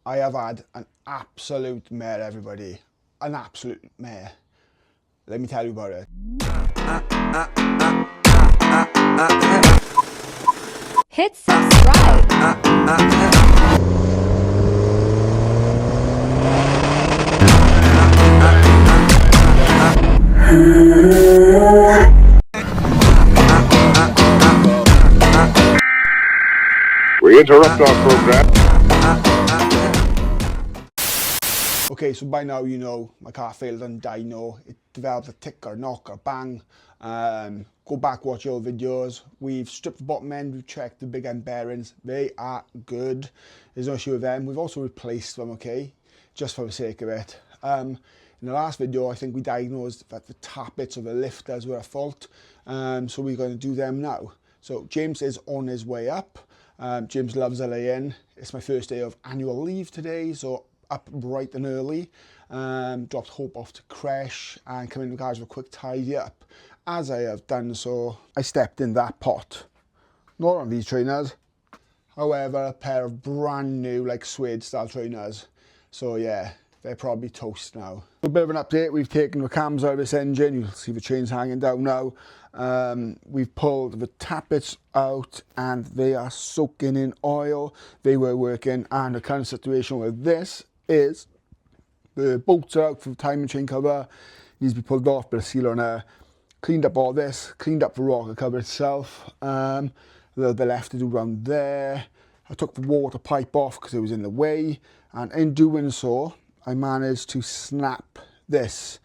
I have had an absolute mare, everybody. An absolute mare. Let me tell you about it. Hit subscribe. We interrupt our program. Okay, so by now you know my car failed on dyno. It developed a tick or knock or bang. Go back, watch your videos. We've stripped the bottom end, we've checked the big end bearings. They are good. There's no issue with them. We've also replaced them, okay, just for the sake of it. In the last video, I think we diagnosed that the tappets of the lifters were at fault. So we're going to do them now. So James is on his way up. James loves LA. It's my first day of annual leave today, so up bright and early. Dropped Hope off to creche and come in the garage with a quick tidy up. As I have done so, I stepped in that pot. Not on these trainers, however, a pair of brand new like suede style trainers. So yeah, they're probably toast now. A bit of an update, we've taken the cams out of this engine. You'll see the chains hanging down now. We've pulled the tappets out and they are soaking in oil. They were working, and the current situation with this is the bolts are out for the timing chain cover. Needs to be pulled off, bit of sealer on there. Cleaned up all this, cleaned up the rocker cover itself. A little bit left to do around there. I took the water pipe off because it was in the way, and in doing so, I managed to snap this.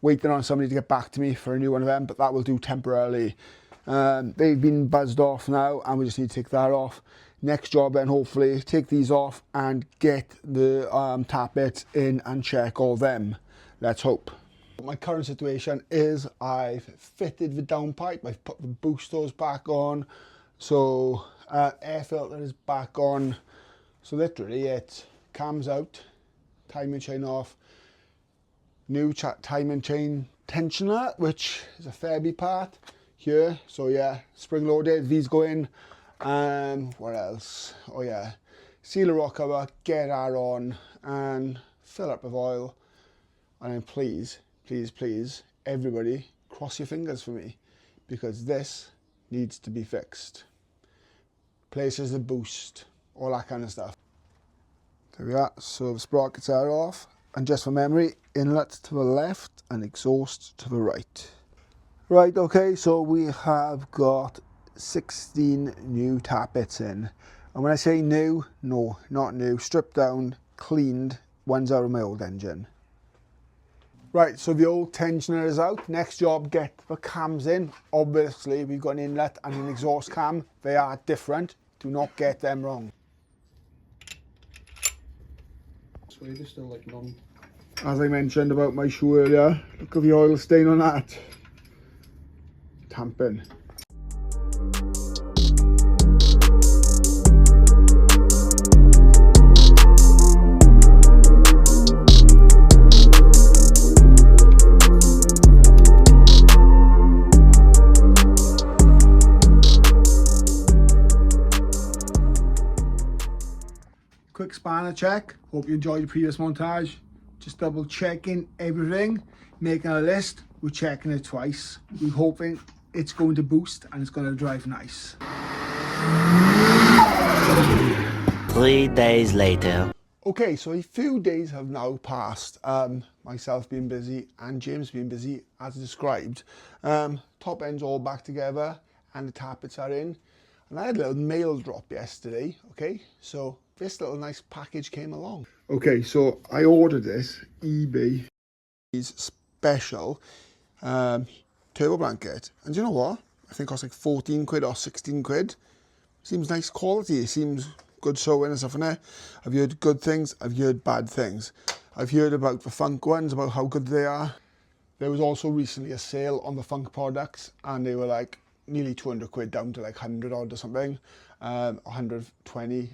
Waiting on somebody to get back to me for a new one of them, but that will do temporarily. They've been buzzed off now, and we just need to take that off. Next job then, hopefully, take these off and get the tappets in and check all them. Let's hope. My current situation is I've fitted the downpipe, I've put the boosters back on, so air filter is back on. So literally it cams out, timing chain off, new timing chain tensioner, which is a fair bit part here. So yeah, spring loaded, these go in. What else? Oh yeah, seal the rock cover, get that on and fill up with oil. And then please, please, please, everybody cross your fingers for me, because this needs to be fixed. Places the boost, all that kind of stuff. There we are, so the sprockets are off, and just for memory, inlet to the left and exhaust to the right. Right, okay, so we have got 16 new tappets in. And when I say new, no, not new, stripped down, cleaned, ones out of my old engine. Right, so the old tensioner is out. Next job, get the cams in. Obviously, we've got an inlet and an exhaust cam. They are different. Do not get them wrong. Still like long. As I mentioned about my shoe earlier, look at the oil stain on that. Tamping. Quick spanner check. Hope you enjoyed the previous montage. Just double checking everything, making a list. We're checking it twice. We're hoping it's going to boost and it's going to drive nice. 3 days later. Okay, so a few days have now passed. Myself being busy and James being busy as described. Top end's all back together and the tappets are in. And I had a little mail drop yesterday, okay? So this little nice package came along. Okay, so I ordered this eBay special turbo blanket. And do you know what? I think it cost like 14 quid or 16 quid. Seems nice quality. It seems good sewing and stuff in there. I've heard good things, I've heard bad things. I've heard about the Funk ones, about how good they are. There was also recently a sale on the Funk products and they were like nearly 200 quid down to like 100 odd or something, 120.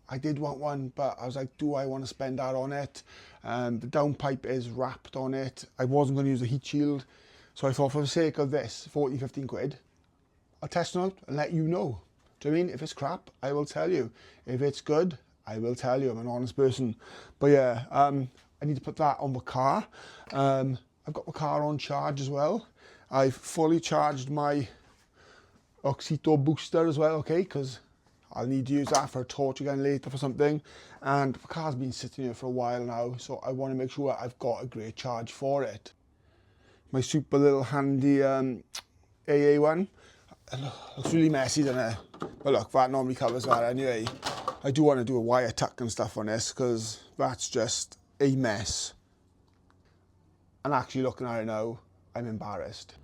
I did want one, but I was like, do I want to spend that on it? The downpipe is wrapped on it. I wasn't going to use the heat shield. So I thought for the sake of this, 14, 15 quid, I'll test it out and let you know. Do you know what I mean? If it's crap, I will tell you. If it's good, I will tell you, I'm an honest person. But yeah, I need to put that on the car. I've got the car on charge as well. I've fully charged my Oxito booster as well, okay, because I'll need to use that for a torch again later for something. And the car's been sitting here for a while now, so I want to make sure I've got a great charge for it. My super little handy AA one. Looks really messy, doesn't it? But look, that normally covers that anyway. I do want to do a wire tuck and stuff on this because that's just a mess. And actually looking at it now, I'm embarrassed.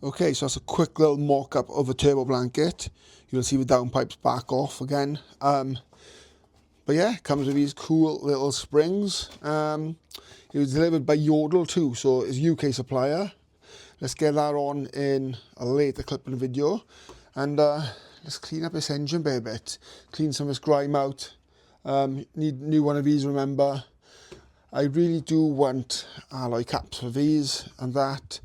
Okay, so that's a quick little mock-up of a turbo blanket. You'll see the downpipes back off again. But yeah, it comes with these cool little springs. It was delivered by Yodel too, so it's a UK supplier. Let's get that on in a later clip in the video. And let's clean up this engine bay a bit. Clean some of this grime out. Need new one of these, remember. I really do want alloy caps for these and that.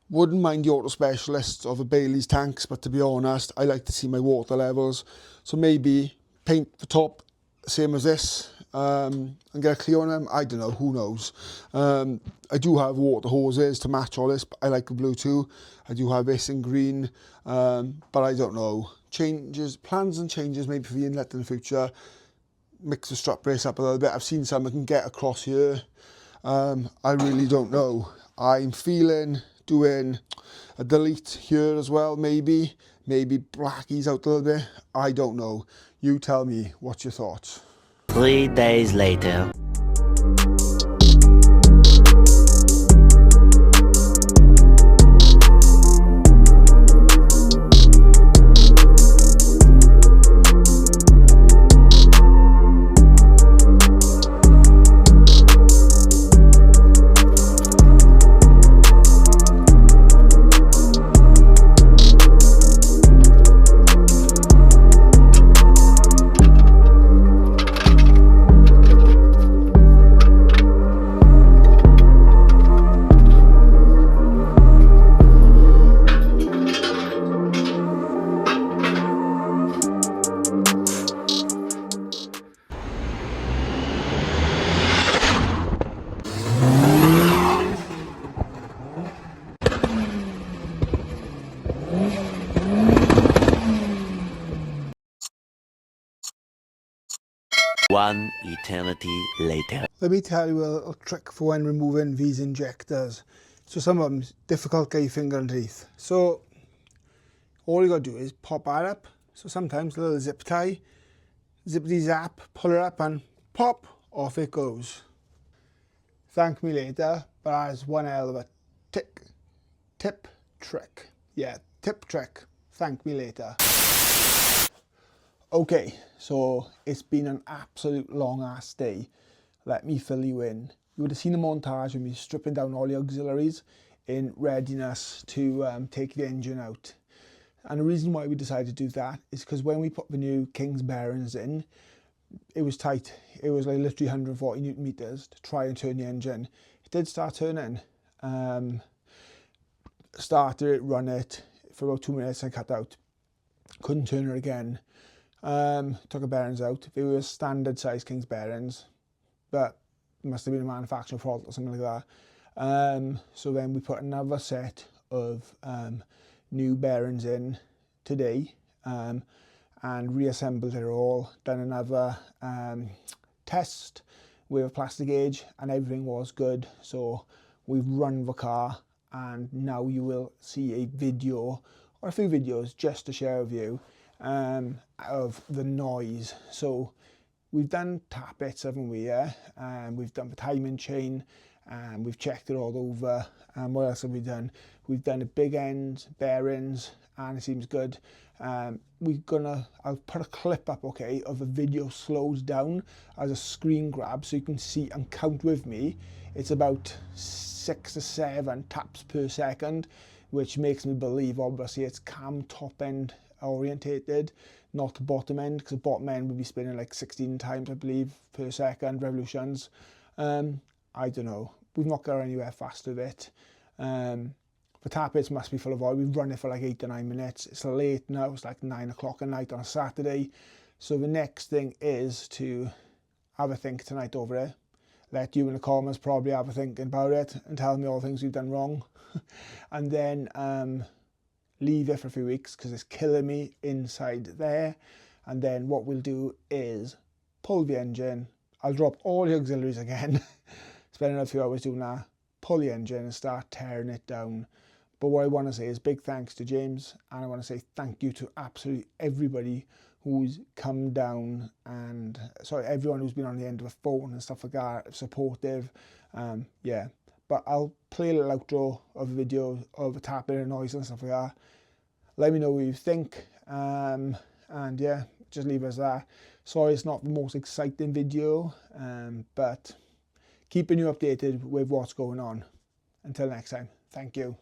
Wouldn't mind the auto specialists or the Bailey's tanks, but to be honest, I like to see my water levels. So maybe paint the top same as this and get a clear on them. I don't know, who knows. I do have water hoses to match all this, but I like the blue too. I do have this in green, but I don't know. Plans and changes maybe for the inlet in the future. Mix the strut brace up a little bit. I've seen some that can get across here. I really don't know. I'm feeling doing a delete here as well, maybe blackies out a little bit. I don't know. You tell me, what's your thoughts? 3 days later. One eternity later. Let me tell you a little trick for when removing these injectors. So some of them difficult, get your finger underneath. So all you got to do is pop that up. So sometimes a little zip tie, zippity zap, pull it up and pop, off it goes. Thank me later, but that is one hell of a tip trick. Yeah, tip trick. Thank me later. Okay, so it's been an absolute long ass day. Let me fill you in. You would have seen a montage of me stripping down all the auxiliaries in readiness to take the engine out. And the reason why we decided to do that is because when we put the new King's bearings in, it was tight. It was like literally 140 Newton meters to try and turn the engine. It did start turning. Started it, run it for about 2 minutes and cut out. Couldn't turn it again. Took the bearings out. They were standard size King's bearings, but it must have been a manufacturing fault or something like that. So then we put another set of new bearings in today and reassembled it all. Done another test with a plastic gauge and everything was good. So we've run the car and now you will see a video or a few videos just to share with you of the noise. So we've done tappets, haven't we? Yeah, we've done the timing chain, and we've checked it all over. And what else have we done? We've done the big end bearings, and it seems good. I'll put a clip up, okay, of a video slows down as a screen grab, so you can see and count with me. It's about 6 to 7 taps per second, which makes me believe obviously it's cam top end orientated, not the bottom end, because the bottom end would be spinning like 16 times, I believe, per second revolutions. I don't know. We've not got anywhere fast with it. The tappets must be full of oil. We've run it for like 8 to 9 minutes. It's late now. It's like 9 o'clock at night on a Saturday. So the next thing is to have a think tonight over it. Let you in the comments probably have a thinking about it and tell me all the things we've done wrong. And then leave it for a few weeks because it's killing me inside there. And then what we'll do is pull the engine. I'll drop all the auxiliaries again, spending a few hours doing that, pull the engine and start tearing it down. But what I want to say is big thanks to James, and I want to say thank you to absolutely everybody who's come down and everyone who's been on the end of a phone and stuff like that, supportive. Yeah, but I'll play a little outro of a video of the tapping and noise and stuff like that. Let me know what you think, and yeah, just leave us that. Sorry it's not the most exciting video, but keeping you updated with what's going on. Until next time, thank you.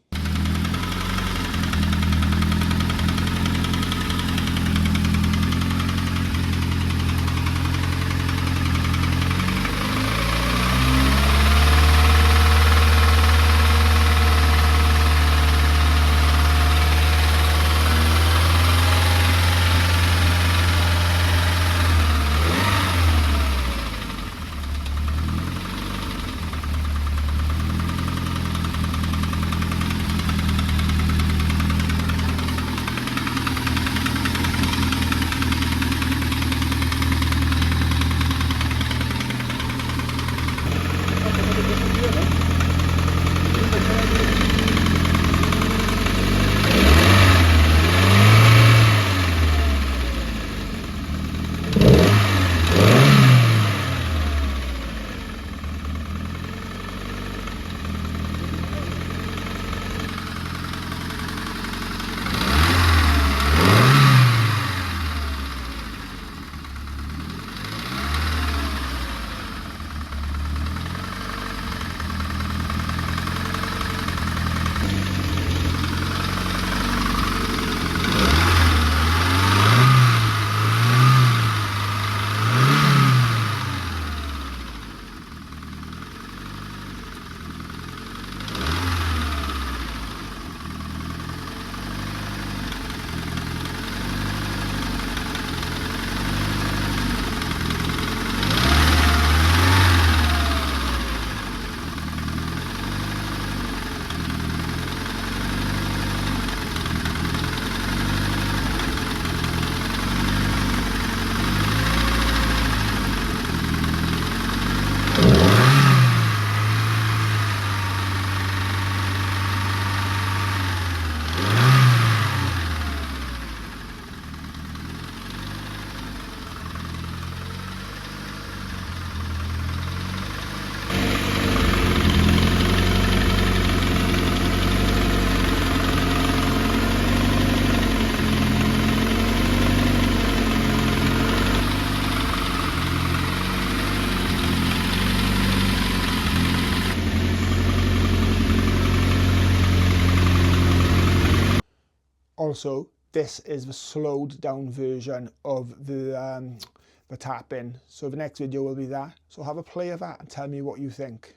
Also, this is the slowed down version of the tapping. So the next video will be that. So have a play of that and tell me what you think.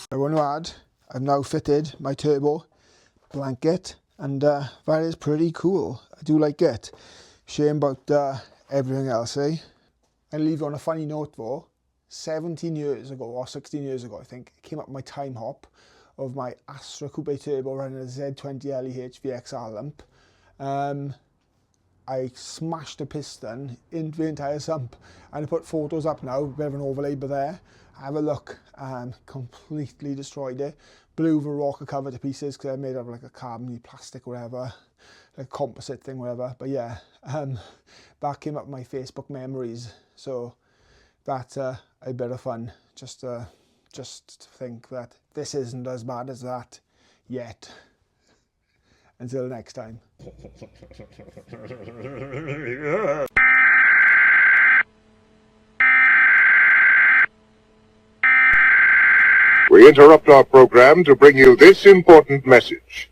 I want to add, I've now fitted my turbo blanket, and that is pretty cool. I do like it. Shame about everything else, eh? I leave you on a funny note though. 17 years ago, or 16 years ago I think, it came up my time hop of my Astra Coupe Turbo running a Z20 LEH VXR lump. I smashed a piston into the entire sump, and I put photos up now, a bit of an overlay but there. Have a look, and completely destroyed it. Blew the rocker cover to pieces because I made it of like a carbon plastic or whatever, like a composite thing, whatever. But yeah, that came up my Facebook memories. So that's a bit of fun. Just to think that this isn't as bad as that yet. Until next time. We interrupt our program to bring you this important message.